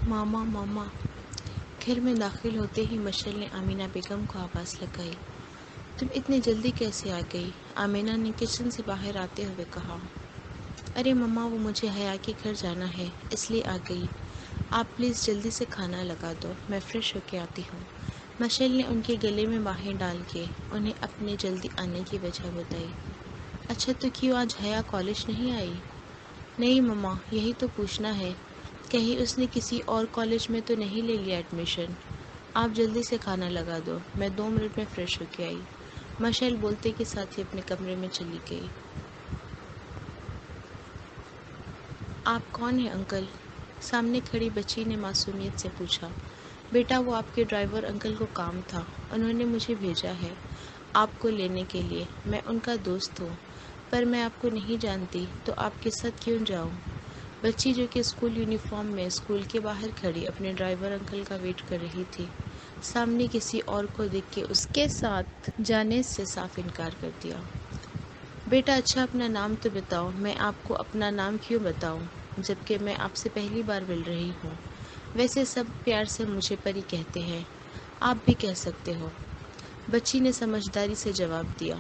ماما ماما۔ گھر میں داخل ہوتے ہی مشعل نے آمینہ بیگم کو آواز لگائی۔ تم اتنی جلدی کیسے آ گئی؟ آمینہ نے کچن سے باہر آتے ہوئے کہا۔ ارے مما، وہ مجھے حیا کے گھر جانا ہے اس لیے آ گئی۔ آپ پلیز جلدی سے کھانا لگا دو، میں فریش ہو کے آتی ہوں۔ مشعل نے ان کے گلے میں باہیں ڈال کے انہیں اپنے جلدی آنے کی وجہ بتائی۔ اچھا تو کیوں آج حیا کالج نہیں آئی؟ نہیں مما، یہی تو پوچھنا ہے، کہیں اس نے کسی اور کالج میں تو نہیں لے لیا ایڈمیشن۔ آپ جلدی سے کھانا لگا دو، میں 2 منٹ میں فریش ہو کے آئی۔ مشعل بولتے کے ساتھ ہی اپنے کمرے میں چلی گئی۔ آپ کون ہیں انکل؟ سامنے کھڑی بچی نے معصومیت سے پوچھا۔ بیٹا، وہ آپ کے ڈرائیور انکل کو کام تھا، انہوں نے مجھے بھیجا ہے آپ کو لینے کے لیے۔ میں ان کا دوست ہوں، پر میں آپ کو نہیں جانتی تو آپ کے ساتھ کیوں جاؤں؟ بچی جو کہ اسکول یونیفارم میں اسکول کے باہر کھڑی اپنے ڈرائیور انکل کا ویٹ کر رہی تھی، سامنے کسی اور کو دیکھ کے اس کے ساتھ جانے سے صاف انکار کر دیا۔ بیٹا اچھا اپنا نام تو بتاؤ۔ میں آپ کو اپنا نام کیوں بتاؤں جبکہ میں آپ سے پہلی بار مل رہی ہوں؟ ویسے سب پیار سے مجھے پری کہتے ہیں، آپ بھی کہہ سکتے ہو، بچی نے سمجھداری سے جواب دیا۔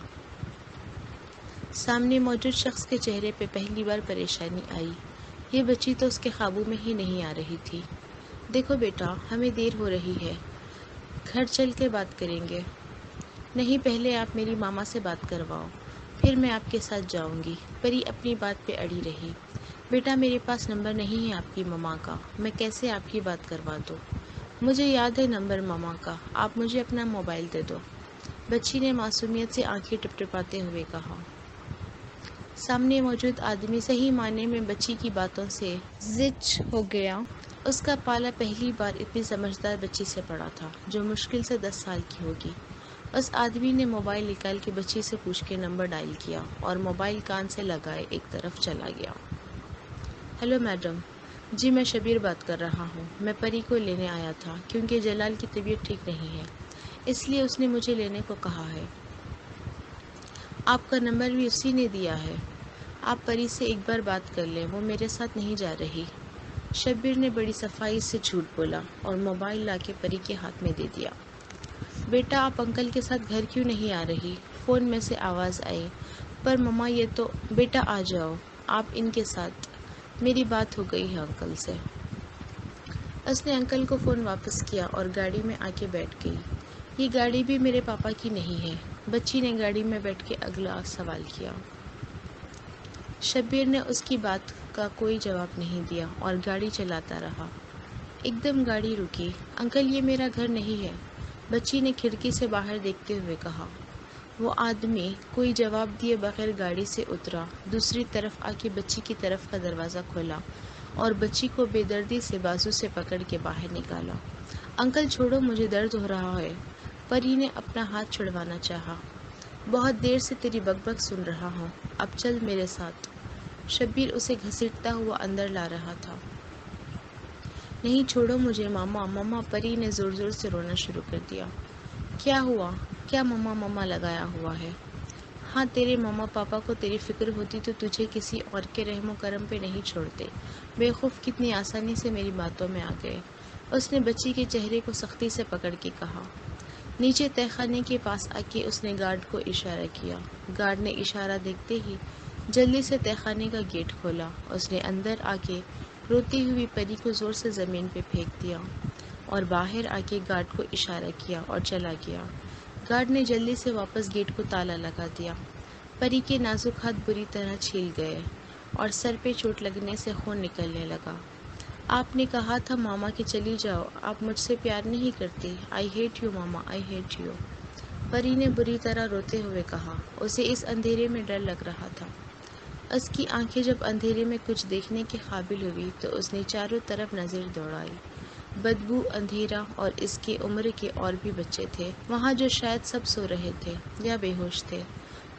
سامنے موجود شخص کے چہرے پہ پہلی بار پریشانی آئی، یہ بچی تو اس کے قابو میں ہی نہیں آ رہی تھی۔ دیکھو بیٹا، ہمیں دیر ہو رہی ہے، گھر چل کے بات کریں گے۔ نہیں، پہلے آپ میری ماما سے بات کرواؤ، پھر میں آپ کے ساتھ جاؤں گی۔ پری اپنی بات پہ اڑی رہی۔ بیٹا میرے پاس نمبر نہیں ہے آپ کی ماما کا، میں کیسے آپ کی بات کروا دوں؟ مجھے یاد ہے نمبر ماما کا، آپ مجھے اپنا موبائل دے دو، بچی نے معصومیت سے آنکھیں ٹپٹپاتے ہوئے کہا۔ سامنے موجود آدمی صحیح معنی میں بچی کی باتوں سے زچ ہو گیا۔ اس کا پالا پہلی بار اتنی سمجھدار بچی سے پڑا تھا جو مشکل سے 10 سال کی ہوگی۔ اس آدمی نے موبائل نکال کے بچی سے پوچھ کے نمبر ڈائل کیا اور موبائل کان سے لگائے ایک طرف چلا گیا۔ Hello madam. جی میں شبیر بات کر رہا ہوں، میں پری کو لینے آیا تھا کیونکہ جلال کی طبیعت ٹھیک نہیں ہے، اس لیے اس نے مجھے لینے کو کہا ہے۔ آپ کا نمبر بھی اسی نے دیا ہے، آپ پری سے ایک بار بات کر لیں، وہ میرے ساتھ نہیں جا رہی۔ شبیر نے بڑی صفائی سے جھوٹ بولا اور موبائل لا کے پری کے ہاتھ میں دے دیا۔ بیٹا آپ انکل کے ساتھ گھر کیوں نہیں آ رہی؟ فون میں سے آواز آئی۔ پر مما یہ تو… بیٹا آ جاؤ آپ ان کے ساتھ، میری بات ہو گئی ہے انکل سے۔ اس نے انکل کو فون واپس کیا اور گاڑی میں آ کے بیٹھ گئی۔ یہ گاڑی بھی میرے پاپا کی نہیں ہے، بچی نے گاڑی میں بیٹھ کے اگلا سوال کیا۔ شبیر نے اس کی بات کا کوئی جواب نہیں دیا اور گاڑی چلاتا رہا۔ ایک دم گاڑی رکی۔ انکل یہ میرا گھر نہیں ہے، بچی نے کھڑکی سے باہر دیکھتے ہوئے کہا۔ وہ آدمی کوئی جواب دیے بغیر گاڑی سے اترا، دوسری طرف آ کے بچی کی طرف کا دروازہ کھولا اور بچی کو بے دردی سے بازو سے پکڑ کے باہر نکالا۔ انکل چھوڑو، مجھے درد ہو رہا ہے۔ پری نے اپنا ہاتھ چھڑوانا چاہا۔ بہت دیر سے تیری بک بک سن رہا ہوں، اب چل میرے ساتھ۔ شبیر اسے گھسیٹتا ہوا اندر لا رہا تھا۔ نہیں چھوڑو مجھے ماما ماما، پری نے زور زور سے رونا شروع کر دیا۔ کیا ہوا؟ کیا ماما ماما لگایا ہوا ہے؟ ہاں تیرے ماما پاپا کو تیری فکر ہوتی تو تجھے کسی اور کے رحم و کرم پہ نہیں چھوڑتے، بیوقوف کتنی آسانی سے میری باتوں میں آ گئے، اس نے بچی کے چہرے کو سختی سے پکڑ کے کہا۔ نیچے تہہ خانے کے پاس آ کے اس نے گارڈ کو اشارہ کیا۔ گارڈ نے اشارہ دیکھتے ہی جلدی سے تہہ خانے کا گیٹ کھولا۔ اس نے اندر آ کے روتی ہوئی پری کو زور سے زمین پہ پھینک دیا اور باہر آ کے گارڈ کو اشارہ کیا اور چلا گیا۔ گارڈ نے جلدی سے واپس گیٹ کو تالا لگا دیا۔ پری کے نازک ہاتھ بری طرح چھیل گئے اور سر پہ چوٹ لگنے سے خون نکلنے لگا۔ آپ نے کہا تھا ماما کہ چلی جاؤ، آپ مجھ سے پیار نہیں کرتی، I hate you mama, I hate you, Pari نے بری طرح روتے ہوئے کہا۔ اسے اس اندھیرے میں ڈر لگ رہا تھا۔ اس کی آنکھیں جب اندھیرے میں کچھ دیکھنے کے قابل ہوئی تو اس نے چاروں طرف نظر دوڑائی۔ بدبو، اندھیرا اور اس کے عمر کے اور بھی بچے تھے وہاں جو شاید سب سو رہے تھے یا بے ہوش تھے۔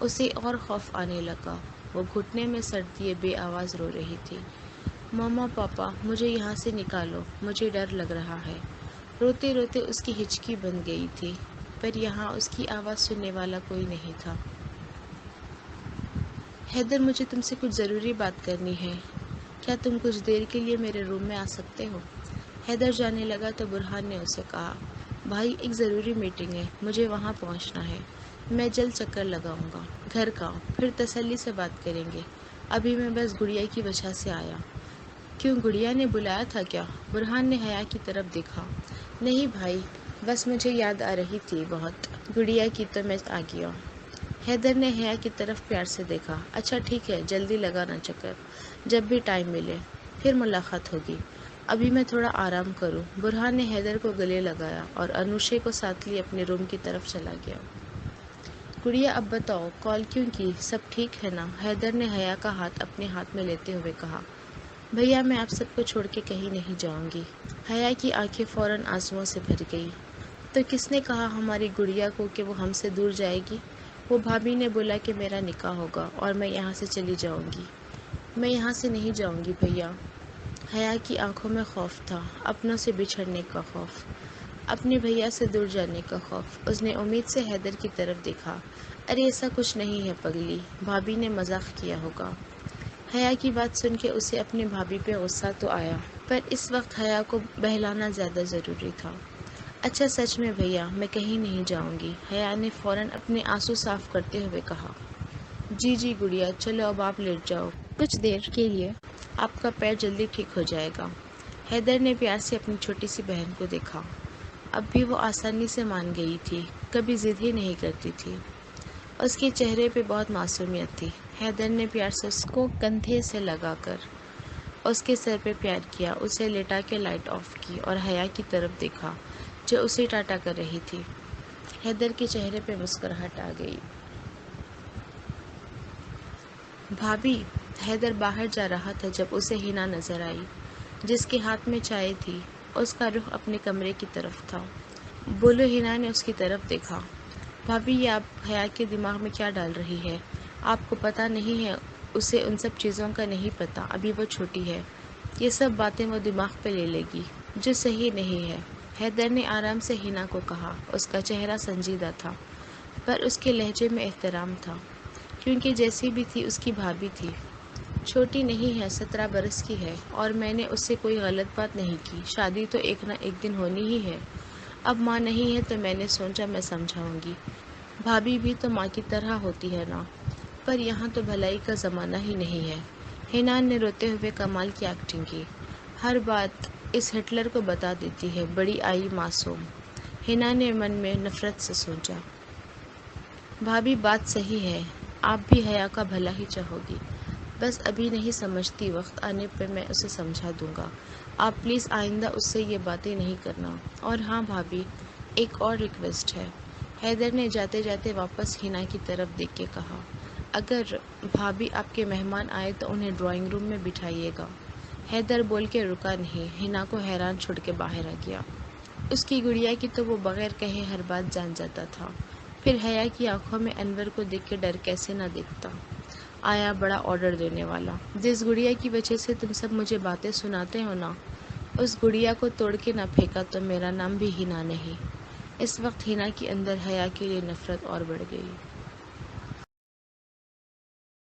اسے اور خوف آنے لگا۔ وہ گھٹنے میں سر دیے بے آواز رو رہی تھی۔ ماما پاپا مجھے یہاں سے نکالو، مجھے ڈر لگ رہا ہے۔ روتے روتے اس کی ہچکی بند گئی تھی، پر یہاں اس کی آواز سننے والا کوئی نہیں تھا۔ حیدر مجھے تم سے کچھ ضروری بات کرنی ہے، کیا تم کچھ دیر کے لیے میرے روم میں آ سکتے ہو؟ حیدر جانے لگا تو برہان نے اسے کہا، بھائی ایک ضروری میٹنگ ہے، مجھے وہاں پہنچنا ہے، میں جلد چکر لگاؤں گا، گھر کا پھر تسلی سے بات کریں گے، ابھی میں بس گڑیا کی وجہ سے آیا۔ کیوں، گڑیا نے بلایا تھا کیا؟ برہان نے حیا کی طرف دیکھا۔ نہیں بھائی، بس مجھے یاد آ رہی تھی بہت گڑیا کی تو میں آ گیا۔ حیدر نے حیا کی طرف پیار سے دیکھا۔ اچھا ٹھیک ہے، جلدی لگانا چکر، جب بھی ٹائم ملے، پھر ملاقات ہوگی، ابھی میں تھوڑا آرام کروں۔ برہان نے حیدر کو گلے لگایا اور انوشے کو ساتھ لیے اپنے روم کی طرف چلا گیا۔ گڑیا اب بتاؤ، کال کیوں کی، سب ٹھیک ہے نا؟ حیدر نے حیا کا ہاتھ اپنے ہاتھ میں لیتے ہوئے کہا۔ بھیا میں آپ سب کو چھوڑ کے کہیں نہیں جاؤں گی۔ حیا کی آنکھیں فوراً آنسوؤں سے بھر گئی۔ تو کس نے کہا ہماری گڑیا کو کہ وہ ہم سے دور جائے گی؟ وہ بھابھی نے بولا کہ میرا نکاح ہوگا اور میں یہاں سے چلی جاؤں گی۔ میں یہاں سے نہیں جاؤں گی بھیا۔ حیا کی آنکھوں میں خوف تھا، اپنوں سے بچھڑنے کا خوف، اپنے بھیا سے دور جانے کا خوف۔ اس نے امید سے حیدر کی طرف دیکھا۔ ارے ایسا کچھ نہیں ہے پگلی، بھابھی نے مذاق کیا ہوگا۔ حیا کی بات سن کے اسے اپنی بھابھی پہ غصہ تو آیا، پر اس وقت حیا کو بہلانا زیادہ ضروری تھا۔ اچھا سچ میں بھیا، میں کہیں نہیں جاؤں گی، حیا نے فوراً اپنے آنسو صاف کرتے ہوئے کہا۔ جی گڑیا، چلو اب آپ لیٹ جاؤ کچھ دیر کے لیے، آپ کا پیر جلدی ٹھیک ہو جائے گا۔ حیدر نے پیار سے اپنی چھوٹی سی بہن کو دیکھا۔ اب بھی وہ آسانی سے مان گئی تھی، کبھی ضد ہی نہیں کرتی تھی، اس کے چہرے پہ بہت معصومیت تھی۔ حیدر نے پیار سے اس کو کندھے سے لگا کر اس کے سر پہ پیار کیا، اسے لٹا کے لائٹ آف کی اور حیا کی طرف دیکھا جو اسے ٹاٹا کر رہی تھی۔ حیدر کے چہرے پہ مسکراہٹ آ گئی۔ بھابھی، حیدر باہر جا رہا تھا جب اسے حنا نظر آئی، جس کے ہاتھ میں چائے تھی۔ اس کا رخ اپنے کمرے کی طرف تھا۔ بولو، حنا نے اس کی طرف دیکھا۔ بھابھی، یہ آپ حیا کے دماغ میں کیا ڈال رہی ہے؟ آپ کو پتہ نہیں ہے، اسے ان سب چیزوں کا نہیں پتہ، ابھی وہ چھوٹی ہے، یہ سب باتیں وہ دماغ پہ لے لے گی، جو صحیح نہیں ہے۔ حیدر نے آرام سے حنا کو کہا۔ اس کا چہرہ سنجیدہ تھا، پر اس کے لہجے میں احترام تھا، کیونکہ جیسی بھی تھی اس کی بھابھی تھی۔ چھوٹی نہیں ہے، 17 برس کی ہے، اور میں نے اس سے کوئی غلط بات نہیں کی، شادی تو ایک نہ ایک دن ہونی ہی ہے۔ اب ماں نہیں ہے تو میں نے سوچا میں سمجھاؤں گی، بھابھی بھی تو ماں کی طرح ہوتی ہے نا، پر یہاں تو بھلائی کا زمانہ ہی نہیں ہے۔ حنا نے روتے ہوئے کمال کی ایکٹنگ کی۔ ہر بات اس ہٹلر کو بتا دیتی ہے، بڑی آئی معصوم، حنا نے من میں نفرت سے سوچا۔ بھابھی بات صحیح ہے، آپ بھی حیا کا بھلا ہی چاہو گی، بس ابھی نہیں سمجھتی، وقت آنے پہ میں اسے سمجھا دوں گا، آپ پلیز آئندہ اس سے یہ باتیں نہیں کرنا۔ اور ہاں بھابھی، ایک اور ریکویسٹ ہے، حیدر نے جاتے جاتے واپس حنا کی طرف دیکھ کے کہا۔ اگر بھابھی آپ کے مہمان آئے تو انہیں ڈرائنگ روم میں بٹھائیے گا۔ حیدر بول کے رکا نہیں، حنا کو حیران چھوڑ کے باہر آ گیا۔ اس کی گڑیا کی تو وہ بغیر کہے ہر بات جان جاتا تھا، پھر حیا کی آنکھوں میں انور کو دیکھ کے ڈر کیسے نہ دیکھتا۔ آیا بڑا آرڈر دینے والا، جس گڑیا کی وجہ سے تم سب مجھے باتیں سناتے ہو نا، اس گڑیا کو توڑ کے نہ پھینکا تو میرا نام بھی حنا نہیں۔ اس وقت حنا کے اندر حیا کے لیے نفرت اور بڑھ گئی۔